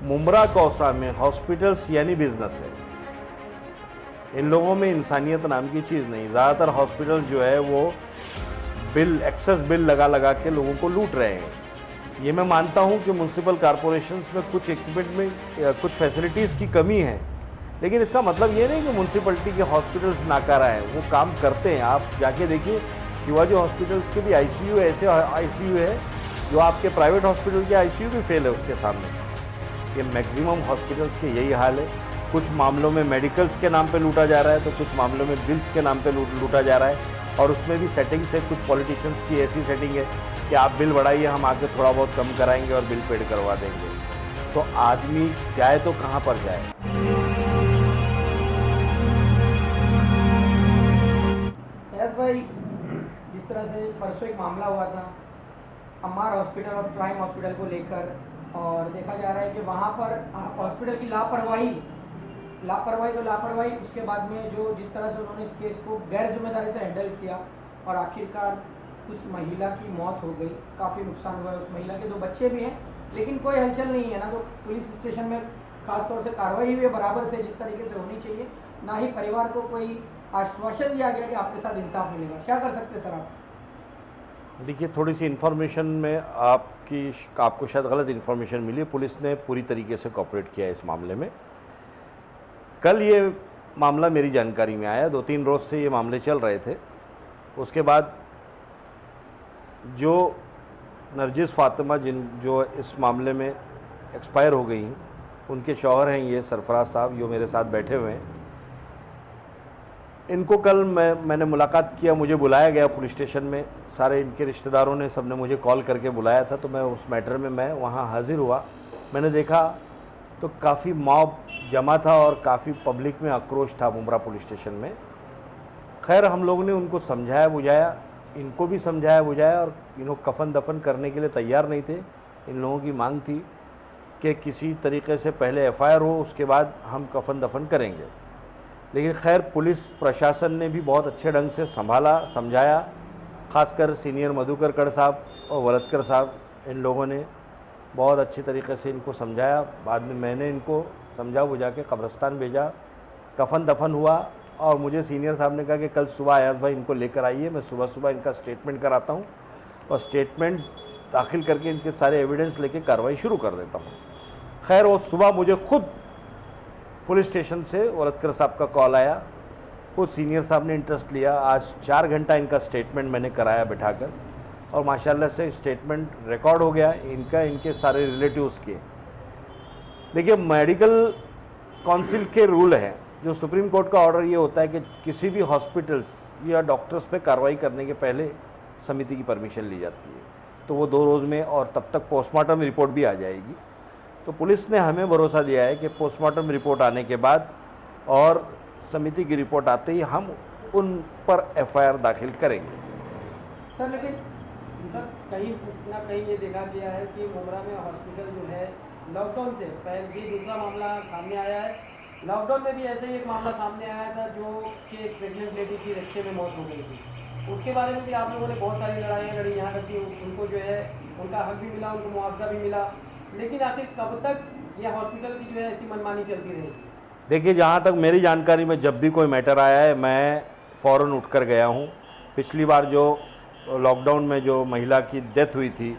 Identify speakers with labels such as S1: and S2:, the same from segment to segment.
S1: मुमरा कौसा में हॉस्पिटल्स यानी बिजनेस है। इन लोगों में इंसानियत नाम की चीज़ नहीं। ज़्यादातर हॉस्पिटल्स जो है वो बिल, एक्सेस बिल लगा लगा के लोगों को लूट रहे हैं। ये मैं मानता हूँ कि म्यूनसिपल कॉरपोरेशंस में कुछ इक्विपमेंट में कुछ फैसिलिटीज़ की कमी है, लेकिन इसका मतलब ये नहीं कि म्यूनसिपलिटी के हॉस्पिटल्स नाकारा हैं। वो काम करते हैं। आप जाके देखिए, शिवाजी हॉस्पिटल्स के भी आईसीयू ऐसे आईसीयू है जो आपके प्राइवेट हॉस्पिटल के आईसीयू भी फेल है उसके सामने। ये मैक्सिमम हॉस्पिटल्स के यही हाल है। कुछ मामलों में मेडिकल्स के नाम पे लूटा जा रहा है, तो कुछ मामलों में बिल्स के नाम पे लूटा जा रहा है। और उसमें भी सेटिंग से कुछ पॉलिटिशियंस की ऐसी सेटिंग है कि आप बिल बढ़ाइए, हम आके थोड़ा बहुत कम कराएंगे और बिल पेड करवा देंगे। तो आदमी जाए तो कहाँ पर जाए।
S2: यस भाई, जिस तरह से परसों एक मामला हुआ था अम्मार हॉस्पिटल और प्राइम हॉस्पिटल को लेकर, और देखा जा रहा है कि वहाँ पर हॉस्पिटल की लापरवाही तो लापरवाही, उसके बाद में जो जिस तरह से उन्होंने इस केस को गैर जिम्मेदारी से हैंडल किया और आखिरकार उस महिला की मौत हो गई। काफ़ी नुकसान हुआ है। उस महिला के 2 बच्चे भी हैं, लेकिन कोई हलचल नहीं है ना। तो पुलिस स्टेशन में खासतौर से कार्रवाई हुई है बराबर से जिस तरीके से होनी चाहिए, ना ही परिवार को कोई आश्वासन दिया गया कि आपके साथ इंसाफ मिलेगा। क्या कर सकते हैं सर आप?
S1: देखिए, थोड़ी सी इन्फॉर्मेशन में आपको शायद गलत इन्फॉर्मेशन मिली। पुलिस ने पूरी तरीके से कोऑपरेट किया है इस मामले में। कल ये मामला मेरी जानकारी में आया। 2-3 रोज़ से ये मामले चल रहे थे। उसके बाद जो नरजिस फातिमा जो इस मामले में एक्सपायर हो गई हैं, उनके शौहर हैं ये सरफराज साहब, जो मेरे साथ बैठे हुए हैं। इनको कल मैंने मुलाकात किया, मुझे बुलाया गया पुलिस स्टेशन में। सारे इनके रिश्तेदारों ने, सबने मुझे कॉल करके बुलाया था, तो मैं उस मैटर में मैं वहाँ हाज़िर हुआ। मैंने देखा तो काफ़ी मॉब जमा था और काफ़ी पब्लिक में आक्रोश था मुमरा पुलिस स्टेशन में। खैर, हम लोगों ने उनको समझाया बुझाया, इनको भी समझाया बुझाया, और इन्हों कफन दफन करने के लिए तैयार नहीं थे। इन लोगों की मांग थी कि किसी तरीके से पहले एफआईआर हो, उसके बाद हम कफन दफन करेंगे। लेकिन खैर, पुलिस प्रशासन ने भी बहुत अच्छे ढंग से संभाला, समझाया। ख़ासकर सीनियर मधुकर कड़ साहब और वलदकर साहब, इन लोगों ने बहुत अच्छी तरीके से इनको समझाया। बाद में मैंने इनको समझा बुझा के कब्रिस्तान भेजा, कफन दफन हुआ। और मुझे सीनियर साहब ने कहा कि कल सुबह अयाज भाई इनको लेकर आइए, मैं सुबह सुबह इनका स्टेटमेंट कराता हूँ और स्टेटमेंट दाखिल करके इनके सारे एविडेंस लेके कार्रवाई शुरू कर देता हूँ। खैर, वो सुबह मुझे खुद पुलिस स्टेशन से वलदकर साहब का कॉल आया। खुद सीनियर साहब ने इंटरेस्ट लिया। आज 4 घंटा इनका स्टेटमेंट मैंने कराया बिठाकर, और माशाल्लाह से स्टेटमेंट रिकॉर्ड हो गया इनका, इनके सारे रिलेटिव्स के। देखिए, मेडिकल काउंसिल के रूल हैं, जो सुप्रीम कोर्ट का ऑर्डर ये होता है कि किसी भी हॉस्पिटल्स या डॉक्टर्स पे कार्रवाई करने के पहले समिति की परमिशन ली जाती है। तो वो 2 रोज़ में, और तब तक पोस्टमार्टम रिपोर्ट भी आ जाएगी। तो पुलिस ने हमें भरोसा दिया है कि पोस्टमार्टम रिपोर्ट आने के बाद और समिति की रिपोर्ट आते ही हम उन पर एफआईआर दाखिल करेंगे।
S2: सर, लेकिन सर कहीं ना कहीं ये देखा गया है कि मुमरा में हॉस्पिटल जो है लॉकडाउन से पहले भी दूसरा मामला सामने आया है। लॉकडाउन में भी ऐसे ही एक मामला सामने आया था जो कि एक प्रेग्नेंट लेडी की रिक्शे में मौत हो गई थी। उसके बारे में भी आप लोगों ने बहुत सारी लड़ाइयाँ लड़ी, यहाँ तक कि उनको जो है उनका हक भी मिला, उनको मुआवजा भी मिला। लेकिन आखिर कब तक यह हॉस्पिटल की जो है ऐसी मनमानी चलती रहेगी?
S1: देखिए, जहाँ तक मेरी जानकारी में जब भी कोई मैटर आया है, मैं फ़ौरन उठकर गया हूँ। पिछली बार जो लॉकडाउन में जो महिला की डेथ हुई थी,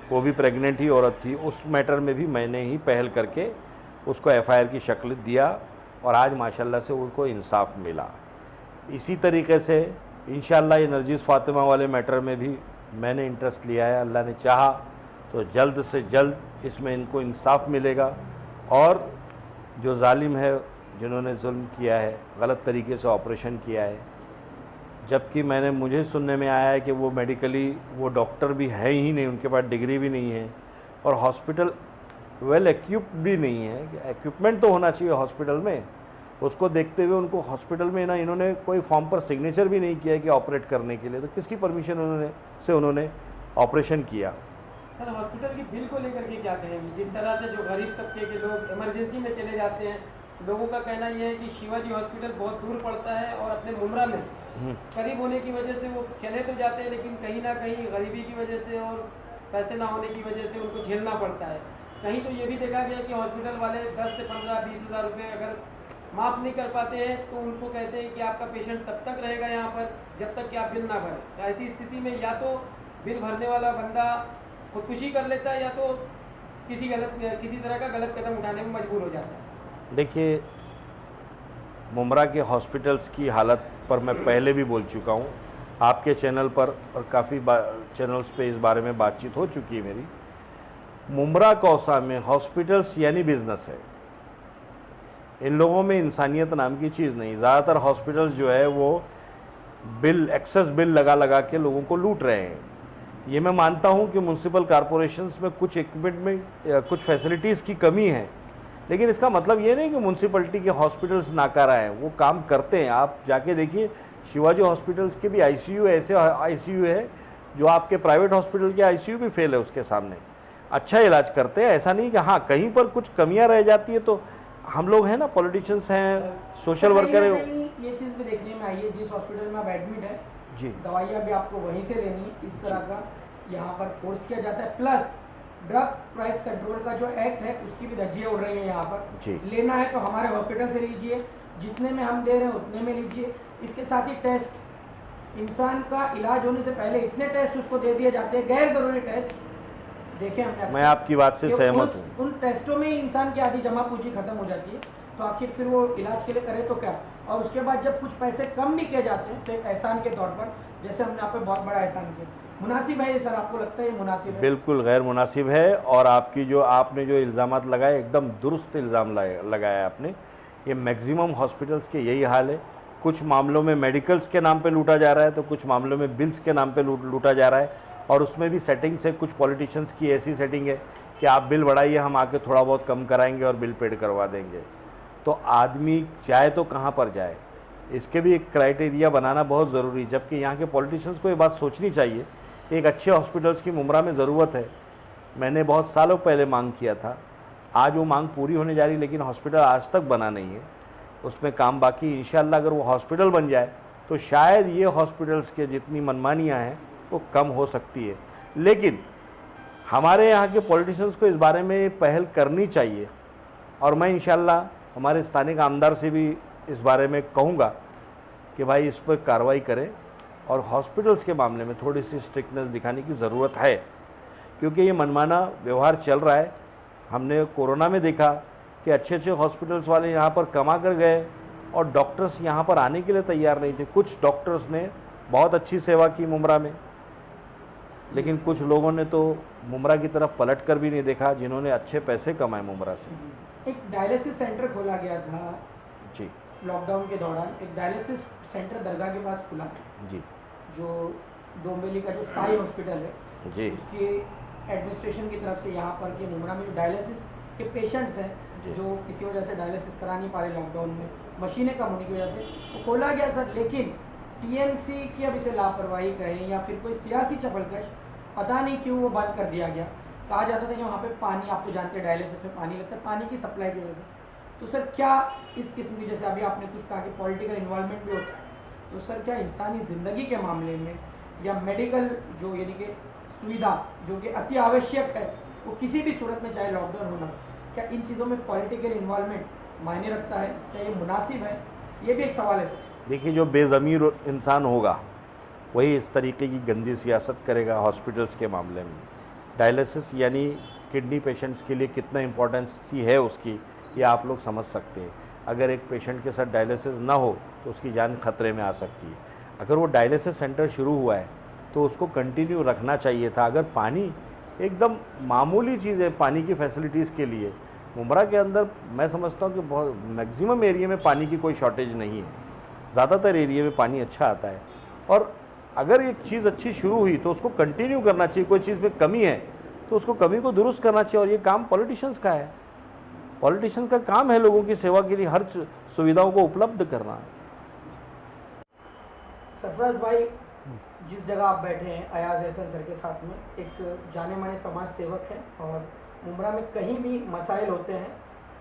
S1: वो भी प्रेग्नेंट ही औरत थी। उस मैटर में भी मैंने ही पहल करके उसको एफआईआर की शक्ल दिया, और आज माशाल्लाह से उनको इंसाफ मिला। इसी तरीके से इंशाल्लाह ये नरजिस फातिमा वाले मैटर में भी मैंने इंटरेस्ट लिया है। अल्लाह ने चाहा तो जल्द से जल्द इसमें इनको इंसाफ मिलेगा। और जो जालिम है, जिन्होंने जुल्म किया है, गलत तरीके से ऑपरेशन किया है, जबकि मुझे सुनने में आया है कि वो मेडिकली वो डॉक्टर भी है ही नहीं, उनके पास डिग्री भी नहीं है, और हॉस्पिटल वेल एक्विप्ड भी नहीं है। इक्विपमेंट तो होना चाहिए हॉस्पिटल में। उसको देखते हुए उनको हॉस्पिटल में ना, इन्होंने कोई फॉर्म पर सिग्नेचर भी नहीं किया कि ऑपरेट करने के लिए। तो किसकी परमिशन उन्होंने ऑपरेशन किया?
S2: सर, हॉस्पिटल की बिल को लेकर के क्या कहेंगे? जिस तरह से जो गरीब तबके के लोग इमरजेंसी में चले जाते हैं, लोगों का कहना यह है कि शिवाजी हॉस्पिटल बहुत दूर पड़ता है और अपने मुमरा में करीब होने की वजह से वो चले तो जाते हैं, लेकिन कहीं ना कहीं गरीबी की वजह से और पैसे ना होने की वजह से उनको झेलना पड़ता है। कहीं तो ये भी देखा गया कि हॉस्पिटल वाले 10 से 15-20 हज़ार रुपये अगर माफ़ नहीं कर पाते हैं तो उनको कहते हैं कि आपका पेशेंट तब तक रहेगा यहाँ पर जब तक कि आप बिल ना भरें। तो ऐसी स्थिति में या तो बिल भरने वाला बंदा खुदकुशी कर लेता है या तो किसी तरह का गलत कदम उठाने में मजबूर हो जाता है।
S1: देखिए, मुमरा के हॉस्पिटल्स की हालत पर मैं पहले भी बोल चुका हूँ, आपके चैनल पर और काफ़ी चैनल्स पे इस बारे में बातचीत हो चुकी है मेरी। मुमरा कौसा में हॉस्पिटल्स यानी बिजनेस है, इन लोगों में इंसानियत नाम की चीज़ नहीं। ज़्यादातर हॉस्पिटल्स जो है वो एक्सेस बिल लगा लगा के लोगों को लूट रहे हैं। ये मैं मानता हूँ कि म्यूनसिपल कॉरपोरेशंस में कुछ इक्विपमेंट में कुछ फैसिलिटीज़ की कमी है, लेकिन इसका मतलब ये नहीं कि म्यूनसिपलिटी के हॉस्पिटल्स नाकारा हैं, वो काम करते हैं। आप जाके देखिए, शिवाजी हॉस्पिटल्स के भी आईसीयू ऐसे आईसीयू है जो आपके प्राइवेट हॉस्पिटल के आईसीयू भी फेल है उसके सामने, अच्छा इलाज करते हैं। ऐसा नहीं कि हाँ कहीं पर कुछ कमियां रह जाती है तो हम लोग हैं ना, पॉलिटिशियंस हैं, सोशल वर्कर है।
S2: ये चीज़ भी देखने में आई है, जिस हॉस्पिटल में आप एडमिट है
S1: जी,
S2: दवाइयाँ भी आपको वहीं से लेनी है, इस तरह का यहाँ पर फोर्स किया जाता है। प्लस ड्रग प्राइस कंट्रोल का जो एक्ट है उसकी भी धज्जियाँ उड़ रही हैं यहाँ पर। लेना है तो हमारे हॉस्पिटल से लीजिए, जितने में हम दे रहे हैं उतने में लीजिए। इसके साथ ही टेस्ट, इंसान का इलाज होने से पहले इतने टेस्ट उसको दे दिए जाते हैं, गैर जरूरी टेस्ट। देखें हमने,
S1: मैं आपकी बात से सहमत हूँ।
S2: उन टेस्टों में ही इंसान की आधी जमा पूंजी खत्म हो जाती है, तो आखिर फिर वो इलाज के लिए करे तो क्या। और उसके बाद जब कुछ पैसे कम भी किए जाते हैं तो एक एहसान के तौर पर, जैसे हमने आप पे बहुत बड़ा एहसान किया, मुनासिब है ये सर? आपको लगता है ये मुनासिब है?
S1: बिल्कुल गैर मुनासिब है। और आपने जो इल्ज़ामात लगाए एकदम दुरुस्त इल्ज़ाम लगाया आपने। ये मैक्सिमम हॉस्पिटल्स के यही हाल है। कुछ मामलों में मेडिकल्स के नाम पे लूटा जा रहा है, तो कुछ मामलों में बिल्स के नाम पे लूटा जा रहा है। और उसमें भी सेटिंग्स है, कुछ पॉलिटिशियंस की ऐसी सेटिंग है कि आप बिल बढ़ाइए, हम आके थोड़ा बहुत कम कराएंगे और बिल पेड करवा देंगे। तो आदमी जाए तो कहाँ पर जाए, इसके भी एक क्राइटेरिया बनाना बहुत ज़रूरी। जबकि यहाँ के पॉलिटिशियंस को ये बात सोचनी चाहिए, एक अच्छे हॉस्पिटल्स की मुमरा में ज़रूरत है। मैंने बहुत सालों पहले मांग किया था, आज वो मांग पूरी होने जा रही, लेकिन हॉस्पिटल आज तक बना नहीं है, उसमें काम बाकी। इंशाल्लाह अगर वो हॉस्पिटल बन जाए तो शायद ये हॉस्पिटल्स के जितनी मनमानियाँ हैं वो कम हो सकती है। लेकिन हमारे यहाँ के पॉलिटिशियंस को इस बारे में पहल करनी चाहिए, और मैं इंशाल्लाह हमारे स्थानीय आमदार से भी इस बारे में कहूँगा कि भाई इस पर कार्रवाई करें। और हॉस्पिटल्स के मामले में थोड़ी सी स्ट्रिक्टनेस दिखाने की ज़रूरत है, क्योंकि ये मनमाना व्यवहार चल रहा है। हमने कोरोना में देखा कि अच्छे अच्छे हॉस्पिटल्स वाले यहाँ पर कमा कर गए और डॉक्टर्स यहाँ पर आने के लिए तैयार नहीं थे। कुछ डॉक्टर्स ने बहुत अच्छी सेवा की मुमरा में, लेकिन कुछ लोगों ने तो मुमरा की तरफ पलट कर भी नहीं देखा, जिन्होंने अच्छे पैसे कमाए मुमरा से।
S2: एक डायलिसिस सेंटर खोला गया था
S1: जी,
S2: लॉकडाउन के दौरान। एक डायलिसिस सेंटर दरगाह के पास खुला
S1: जी,
S2: जो डोंबिवली का जो साई हॉस्पिटल है
S1: जी,
S2: उसके एडमिनिस्ट्रेशन की तरफ से यहाँ पर के मुमरा में जो डायलिसिस के पेशेंट्स हैं जो किसी वजह से डायलिसिस करा नहीं पा रहे लॉकडाउन में, मशीनें कम होने की वजह से, वो खोला गया सर। लेकिन टीएमसी की अब इसे लापरवाही कहें या फिर कोई सियासी चपलकश, पता नहीं क्यों वो बंद कर दिया गया। कहा जाता था कि वहाँ पे पानी, आप तो जानते हैं डायलिसिस में पानी लगता है, पानी की सप्लाई की वजह से। तो सर क्या इस किस्म की, जैसे अभी आपने कुछ कहा कि पॉलिटिकल इन्वॉल्वमेंट भी होता है, तो सर क्या इंसानी ज़िंदगी के मामले में या मेडिकल जो यानी कि सुविधा जो कि अति आवश्यक है, वो किसी भी सूरत में चाहे लॉकडाउन होना, क्या इन चीज़ों में पॉलिटिकल इन्वॉल्वमेंट मायने रखता है? क्या ये मुनासिब है? ये भी एक सवाल है सर।
S1: देखिए, जो बेज़मीर इंसान होगा वही इस तरीके की गंदी सियासत करेगा हॉस्पिटल्स के मामले में। डायलिसिस यानी किडनी पेशेंट्स के लिए कितना इम्पोर्टेंस है उसकी, ये आप लोग समझ सकते हैं। अगर एक पेशेंट के साथ डायलिसिस ना हो तो उसकी जान खतरे में आ सकती है। अगर वो डायलिसिस सेंटर शुरू हुआ है तो उसको कंटिन्यू रखना चाहिए था। अगर पानी एकदम मामूली चीज़ है पानी की फैसिलिटीज़ के लिए, मुमरा के अंदर मैं समझता हूँ कि बहुत मैक्सिमम एरिया में पानी की कोई शॉर्टेज नहीं है, ज़्यादातर एरिया में पानी अच्छा आता है। और अगर एक चीज़ अच्छी शुरू हुई तो उसको कंटिन्यू करना चाहिए। कोई चीज़ में कमी है तो उसको कमी को दुरुस्त करना चाहिए, और ये काम पॉलिटिशियंस का है। पॉलिटिशियंस का काम है लोगों की सेवा के लिए हर सुविधाओं को उपलब्ध करना।
S2: सरफराज भाई, जिस जगह आप बैठे हैं अयाज एहसन सर के साथ में, एक जाने माने समाज सेवक हैं, और मुमरा में कहीं भी मसाइल होते हैं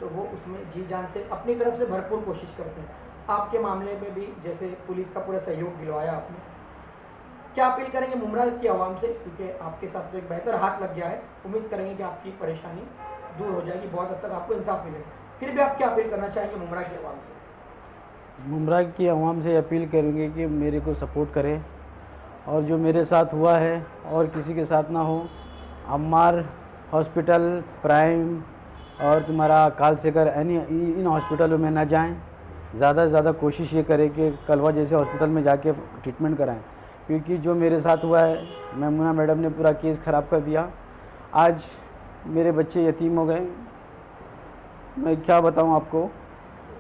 S2: तो वो उसमें जी जान से अपनी तरफ से भरपूर कोशिश करते हैं। आपके मामले में भी जैसे पुलिस का पूरा सहयोग दिलवाया आपने, क्या अपील करेंगे मुमरा की आवाम से? क्योंकि आपके साथ तो एक बेहतर हाथ लग गया है, उम्मीद करेंगे कि आपकी परेशानी दूर हो जाएगी, बहुत हद तक आपको इंसाफ मिलेगा। फिर भी आप क्या अपील करना चाहेंगे मुमरा की आवाम से?
S3: मुमरा की आवाम से अपील करेंगे कि मेरे को सपोर्ट करें और जो मेरे साथ हुआ है और किसी के साथ ना हो। अम्मार हॉस्पिटल, प्राइम और तुम्हारा कालसेकर इन हॉस्पिटलों में ना जाएं। ज़्यादा से ज़्यादा कोशिश ये करें कि कलवा जैसे हॉस्पिटल में जाके ट्रीटमेंट कराएं, क्योंकि जो मेरे साथ हुआ है, मैमुना मैडम ने पूरा केस ख़राब कर दिया। आज मेरे बच्चे यतीम हो गए। मैं क्या बताऊं आपको,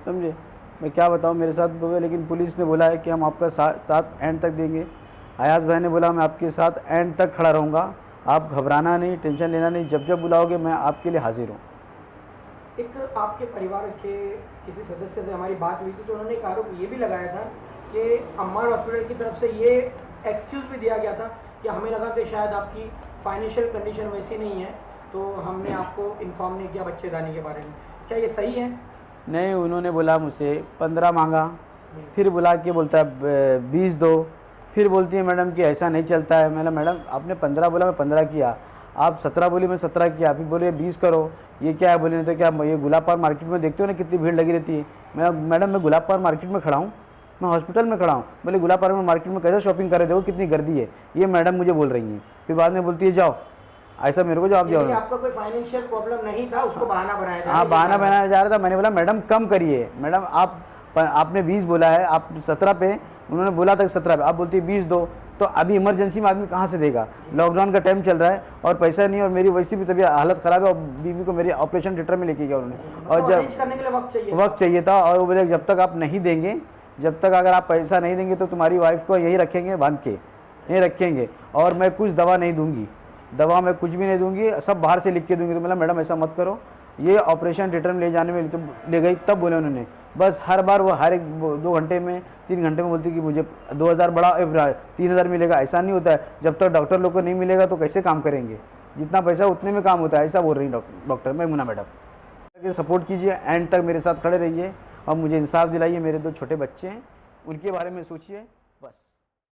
S3: समझे, मैं क्या बताऊं, मेरे साथ हुआ। लेकिन पुलिस ने बोला है कि हम आपका साथ एंड तक देंगे। अयाज भाई ने बोला मैं आपके साथ एंड तक खड़ा रहूँगा, आप घबराना नहीं, टेंशन लेना नहीं, जब जब बुलाओगे मैं आपके लिए हाजिर हूँ।
S2: एक आपके परिवार के किसी सदस्य से हमारी बात हुई थी, तो उन्होंने एक आरोप ये भी लगाया था कि अम्मार हॉस्पिटल की तरफ से ये एक्सक्यूज़ भी दिया गया था कि हमें लगा कि शायद आपकी फाइनेंशियल कंडीशन वैसी नहीं है, तो हमने आपको इन्फॉर्म नहीं किया बच्चेदानी के बारे में। क्या ये सही है?
S3: नहीं, उन्होंने बोला मुझसे 15 मांगा, फिर बुला के बोलता है 20 दो, फिर बोलती है मैडम कि ऐसा नहीं चलता है। मैंने मैडम आपने 15 बोला, मैं 15 किया, आप 17 बोली, मैं 17 किया, फिर बोले 20 करो, ये क्या है? बोले नहीं तो क्या, ये गुलाब पार मार्केट में देखते हो ना कितनी भीड़ लगी रहती है। मैडम मैं गुलाब पार मार्केट में खड़ा हूँ, मैं हॉस्पिटल में खड़ा हूँ। बोले गुलाब पार में मार्केट में कैसे शॉपिंग कर रहे, देखो कितनी गर्दी है, ये मैडम मुझे बोल रही हैं। फिर बाद में बोलती है जाओ, ऐसा मेरे को जवाब दिया।
S2: आपका कोई फाइनेंशियल प्रॉब्लम नहीं था, उसको बहाना बनाया था?
S3: हाँ, बहाना बनाया जा रहा था। मैंने बोला मैडम कम करिए, मैडम आपने 20 बोला है, आप 17 पे, उन्होंने बोला था 17 पे, आप बोलती है 20 दो, तो अभी इमरजेंसी में आदमी कहाँ से देगा? लॉकडाउन का टाइम चल रहा है और पैसा नहीं, और मेरी वैसी भी तबीयत हालत ख़राब है, और बीवी को मेरी ऑपरेशन थिएटर में लेके गया उन्होंने, और जब
S2: करने के लिए
S3: वक्त चाहिए था, और वो बोले जब तक आप नहीं देंगे, जब तक अगर आप पैसा नहीं देंगे तो तुम्हारी वाइफ को यही रखेंगे बांध के, यहीं रखेंगे, और मैं कुछ दवा नहीं दूंगी, दवा मैं कुछ भी नहीं दूंगी, सब बाहर से लिख के दूंगी। तो मतलब मैडम ऐसा मत करो, ये ऑपरेशन थिएटर में ले जाने में तो ले गई, तब बोले उन्होंने। बस हर बार वो हर एक 2 घंटे में 3 घंटे में बोलती कि मुझे 2000 बड़ा 3000 मिलेगा। ऐसा नहीं होता है, जब तक डॉक्टर लोग को नहीं मिलेगा तो कैसे काम करेंगे? जितना पैसा उतने में काम होता है, ऐसा बोल रही डॉक्टर मैमुना मैडम। सपोर्ट कीजिए, एंड तक मेरे साथ खड़े रहिए और मुझे इंसाफ दिलाइए। मेरे 2 छोटे बच्चे हैं, उनके बारे में सोचिए।